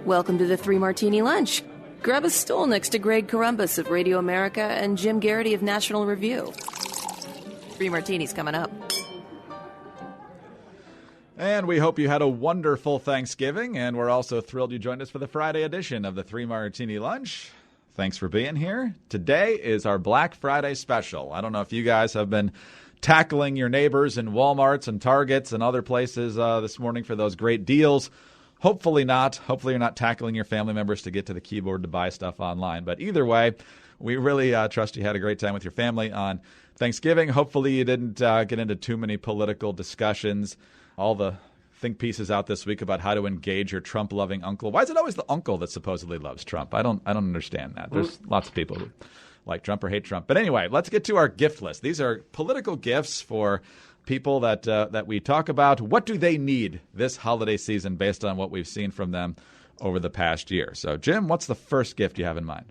Welcome to the Three Martini Lunch. Grab a stool next to Greg Columbus of Radio America and Jim Garrity of National Review. Three Martinis coming up. And we hope you had a wonderful Thanksgiving, and we're also thrilled you joined us for the Friday edition of the Three Martini Lunch. Thanks for being here. Today is our Black Friday special. I don't know if you guys have been tackling your neighbors in Walmarts and Targets and other places this morning for those great deals. Hopefully not. Hopefully you're not tackling your family members to get to the keyboard to buy stuff online. But either way, we really trust you had a great time with your family on Thanksgiving. Hopefully you didn't get into too many political discussions. All the think pieces out this week about how to engage your Trump-loving uncle. Why is it always the uncle that supposedly loves Trump? I don't understand that. There's lots of people who like Trump or hate Trump. But anyway, let's get to our gift list. These are political gifts for people that we talk about. What do they need this holiday season based on what we've seen from them over the past year? So, Jim, what's the first gift you have in mind?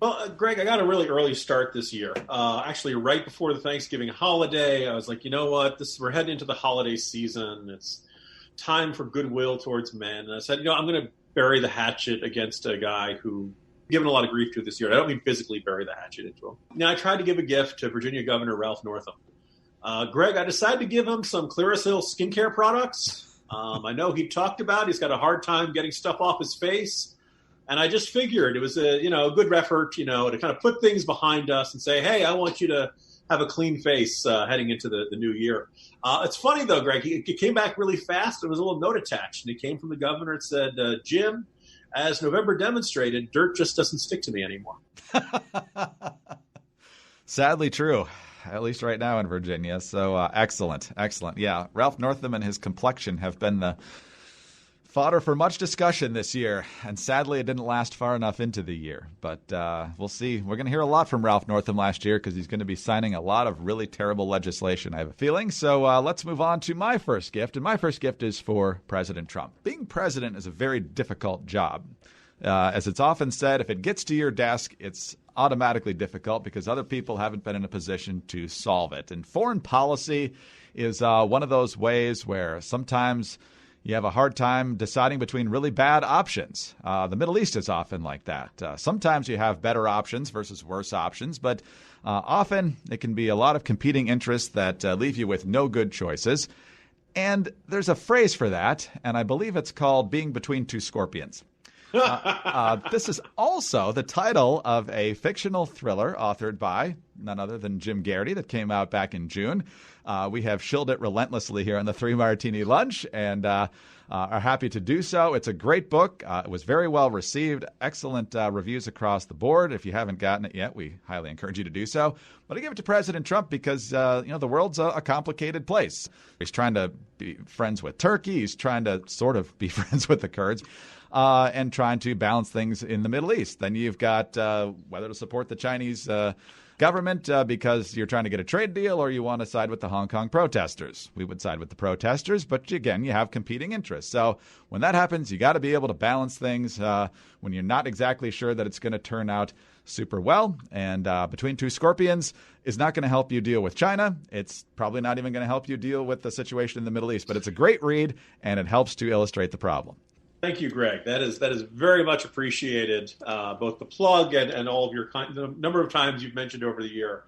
Well, Greg, I got a really early start this year. Actually, right before the Thanksgiving holiday, I was like, you know what? We're heading into the holiday season. It's time for goodwill towards men. And I said, I'm going to bury the hatchet against a guy who given a lot of grief to this year. I don't mean physically bury the hatchet into him. Now, I tried to give a gift to Virginia Governor Ralph Northam. Greg, I decided to give him some Clearasil skincare products. I know he talked about he's got a hard time getting stuff off his face. And I just figured it was a good effort, to kind of put things behind us and say, hey, I want you to have a clean face heading into the new year. It's funny, though, Greg, it came back really fast. There was a little note attached, and it came from the governor. It said, Jim, as November demonstrated, dirt just doesn't stick to me anymore. Sadly true, at least right now in Virginia. So excellent. Yeah, Ralph Northam and his complexion have been the fodder for much discussion this year, and sadly it didn't last far enough into the year. But we'll see. We're going to hear a lot from Ralph Northam last year because he's going to be signing a lot of really terrible legislation, I have a feeling. So let's move on to my first gift, and my first gift is for President Trump. Being president is a very difficult job. As it's often said, if it gets to your desk, it's automatically difficult because other people haven't been in a position to solve it. And foreign policy is one of those ways where sometimes you have a hard time deciding between really bad options. The Middle East is often like that. Sometimes you have better options versus worse options, but often it can be a lot of competing interests that leave you with no good choices. And there's a phrase for that, and I believe it's called being between two scorpions. This is also the title of a fictional thriller authored by none other than Jim Garrity that came out back in June. We have shilled it relentlessly here on the Three Martini Lunch and are happy to do so. It's a great book. It was very well received. Excellent reviews across the board. If you haven't gotten it yet, we highly encourage you to do so. But I give it to President Trump because, the world's a complicated place. He's trying to be friends with Turkey. He's trying to sort of be friends with the Kurds. And trying to balance things in the Middle East. Then you've got whether to support the Chinese government because you're trying to get a trade deal or you want to side with the Hong Kong protesters. We would side with the protesters, but again, you have competing interests. So when that happens, you got to be able to balance things when you're not exactly sure that it's going to turn out super well. And Between Two Scorpions is not going to help you deal with China. It's probably not even going to help you deal with the situation in the Middle East. But it's a great read, and it helps to illustrate the problem. Thank you, Greg. That is very much appreciated, both the plug and all of the number of times you've mentioned over the year.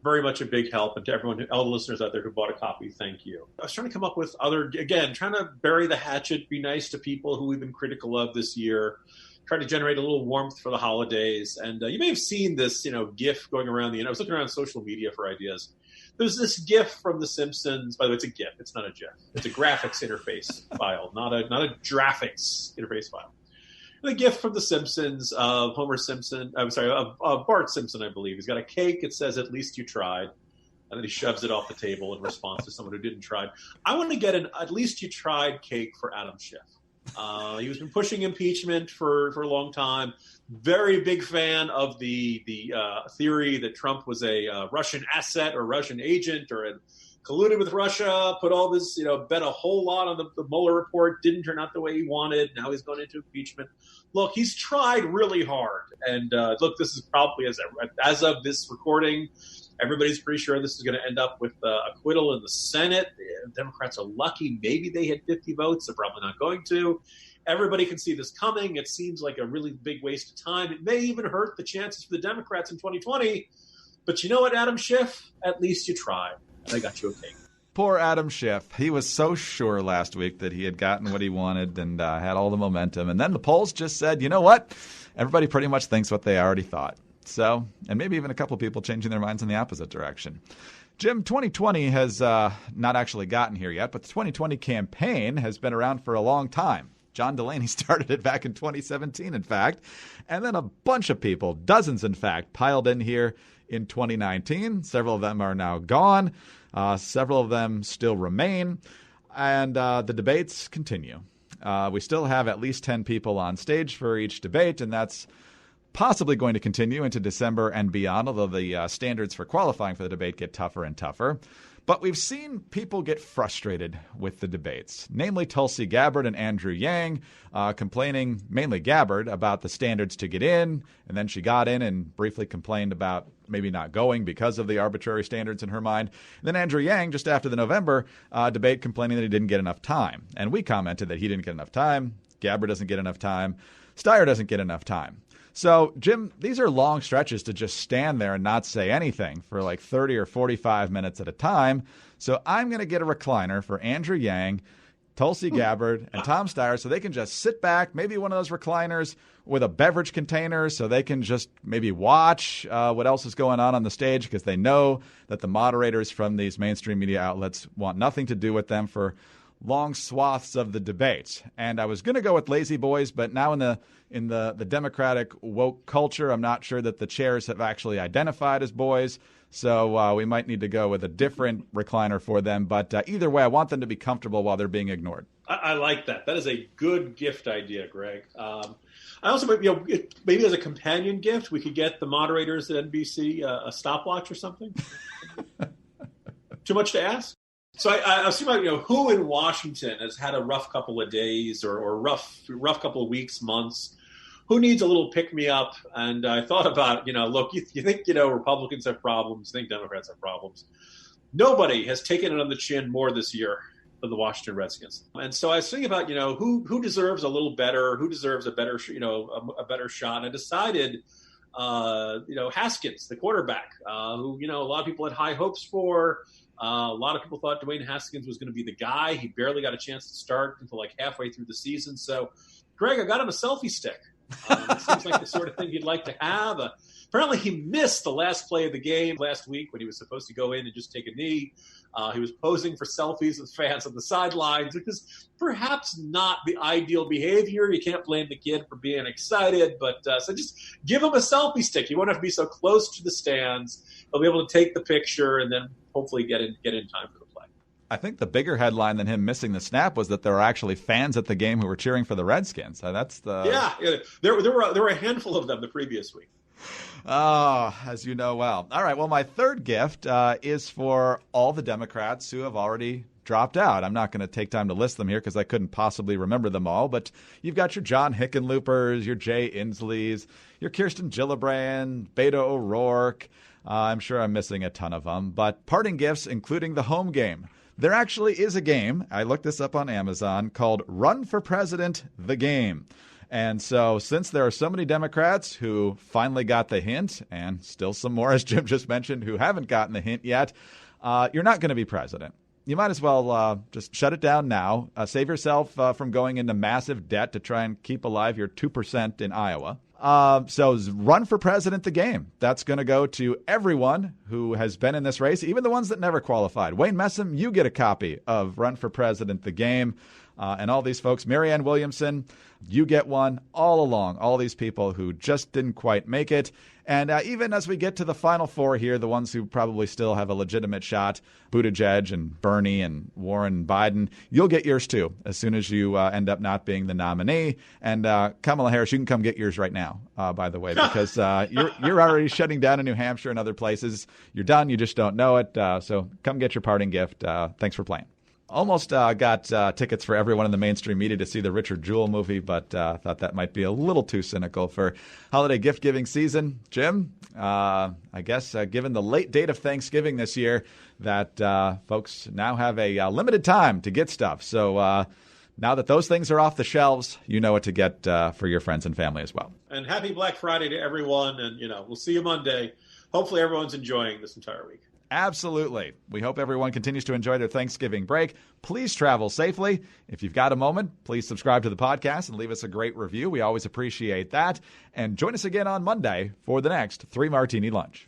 Very much a big help. And to everyone, all the listeners out there who bought a copy, thank you. I was trying to come up with trying to bury the hatchet, be nice to people who we've been critical of this year, try to generate a little warmth for the holidays. And you may have seen this, GIF going around the internet. I was looking around social media for ideas. There's this GIF from The Simpsons. By the way, it's a GIF. It's not a GIF. It's a graphics interface file, not a graphics interface file. The GIF from The Simpsons of Bart Simpson, I believe. He's got a cake. It says, "At least you tried," and then he shoves it off the table in response to someone who didn't try. I want to get an "At least you tried" cake for Adam Schiff. He's been pushing impeachment for a long time. Very big fan of the theory that Trump was a Russian asset or Russian agent or had colluded with Russia, put all this, bet a whole lot on the Mueller report, didn't turn out the way he wanted. Now he's going into impeachment. Look, he's tried really hard. And look, this is probably, as of this recording, Everybody's pretty sure this is going to end up with acquittal in the Senate. The Democrats are lucky. Maybe they hit 50 votes. They're probably not going to. Everybody can see this coming. It seems like a really big waste of time. It may even hurt the chances for the Democrats in 2020. But you know what, Adam Schiff? At least you tried. And I got you a cake. Poor Adam Schiff. He was so sure last week that he had gotten what he wanted and had all the momentum. And then the polls just said, you know what? Everybody pretty much thinks what they already thought. So, and maybe even a couple of people changing their minds in the opposite direction. Jim, 2020 has not actually gotten here yet, but the 2020 campaign has been around for a long time. John Delaney started it back in 2017, in fact. And then a bunch of people, dozens in fact, piled in here in 2019. Several of them are now gone. Several of them still remain. And the debates continue. We still have at least 10 people on stage for each debate, and that's possibly going to continue into December and beyond, although the standards for qualifying for the debate get tougher and tougher. But we've seen people get frustrated with the debates, namely Tulsi Gabbard and Andrew Yang, complaining, mainly Gabbard, about the standards to get in. And then she got in and briefly complained about maybe not going because of the arbitrary standards in her mind. And then Andrew Yang, just after the November debate, complaining that he didn't get enough time. And we commented that he didn't get enough time. Gabbard doesn't get enough time. Steyer doesn't get enough time. So, Jim, these are long stretches to just stand there and not say anything for like 30 or 45 minutes at a time. So I'm going to get a recliner for Andrew Yang, Tulsi Gabbard, and Tom Steyer so they can just sit back, maybe one of those recliners with a beverage container so they can just maybe watch what else is going on the stage because they know that the moderators from these mainstream media outlets want nothing to do with them for long swaths of the debate. And I was going to go with lazy boys, but now in the Democratic woke culture, I'm not sure that the chairs have actually identified as boys. So we might need to go with a different recliner for them. But either way, I want them to be comfortable while they're being ignored. I like that. That is a good gift idea, Greg. I also, maybe as a companion gift, we could get the moderators at NBC a stopwatch or something. Too much to ask? So I was thinking about, who in Washington has had a rough couple of days or rough couple of weeks, months. Who needs a little pick-me-up? And I thought about, look, you think, Republicans have problems, you think Democrats have problems. Nobody has taken it on the chin more this year than the Washington Redskins. And so I was thinking about, who deserves a little better, who deserves a better, a better shot. And I decided, Haskins, the quarterback, who, a lot of people had high hopes for. A lot of people thought Dwayne Haskins was going to be the guy. He barely got a chance to start until like halfway through the season. So, Greg, I got him a selfie stick. It seems like the sort of thing he'd like to have. Apparently, he missed the last play of the game last week when he was supposed to go in and just take a knee. He was posing for selfies with fans on the sidelines, which is perhaps not the ideal behavior. You can't blame the kid for being excited, but so just give him a selfie stick. He won't have to be so close to the stands. He'll be able to take the picture and then hopefully get in time for the play. I think the bigger headline than him missing the snap was that there were actually fans at the game who were cheering for the Redskins. That's the there were a handful of them the previous week. Oh, as you know well. All right. Well, my third gift is for all the Democrats who have already dropped out. I'm not going to take time to list them here because I couldn't possibly remember them all. But you've got your John Hickenloopers, your Jay Inslees, your Kirsten Gillibrand, Beto O'Rourke. I'm sure I'm missing a ton of them. But parting gifts, including the home game. There actually is a game, I looked this up on Amazon, called Run for President, the Game. And so since there are so many Democrats who finally got the hint, and still some more, as Jim just mentioned, who haven't gotten the hint yet, you're not going to be president. You might as well just shut it down now. Save yourself from going into massive debt to try and keep alive your 2% in Iowa. So run for president, the game. That's going to go to everyone who has been in this race, even the ones that never qualified. Wayne Messam, you get a copy of Run for President, the game. And all these folks, Marianne Williamson, you get one all along. All these people who just didn't quite make it. And even as we get to the final four here, the ones who probably still have a legitimate shot, Buttigieg and Bernie and Warren and Biden, you'll get yours too as soon as you end up not being the nominee. And Kamala Harris, you can come get yours right now, by the way, because you're already shutting down in New Hampshire and other places. You're done. You just don't know it. So come get your parting gift. Thanks for playing. Almost got tickets for everyone in the mainstream media to see the Richard Jewell movie, but thought that might be a little too cynical for holiday gift-giving season. Jim, I guess given the late date of Thanksgiving this year, that folks now have a limited time to get stuff. So now that those things are off the shelves, you know what to get for your friends and family as well. And happy Black Friday to everyone. And, we'll see you Monday. Hopefully everyone's enjoying this entire week. Absolutely. We hope everyone continues to enjoy their Thanksgiving break. Please travel safely. If you've got a moment, please subscribe to the podcast and leave us a great review. We always appreciate that. And join us again on Monday for the next 3 Martini Lunch.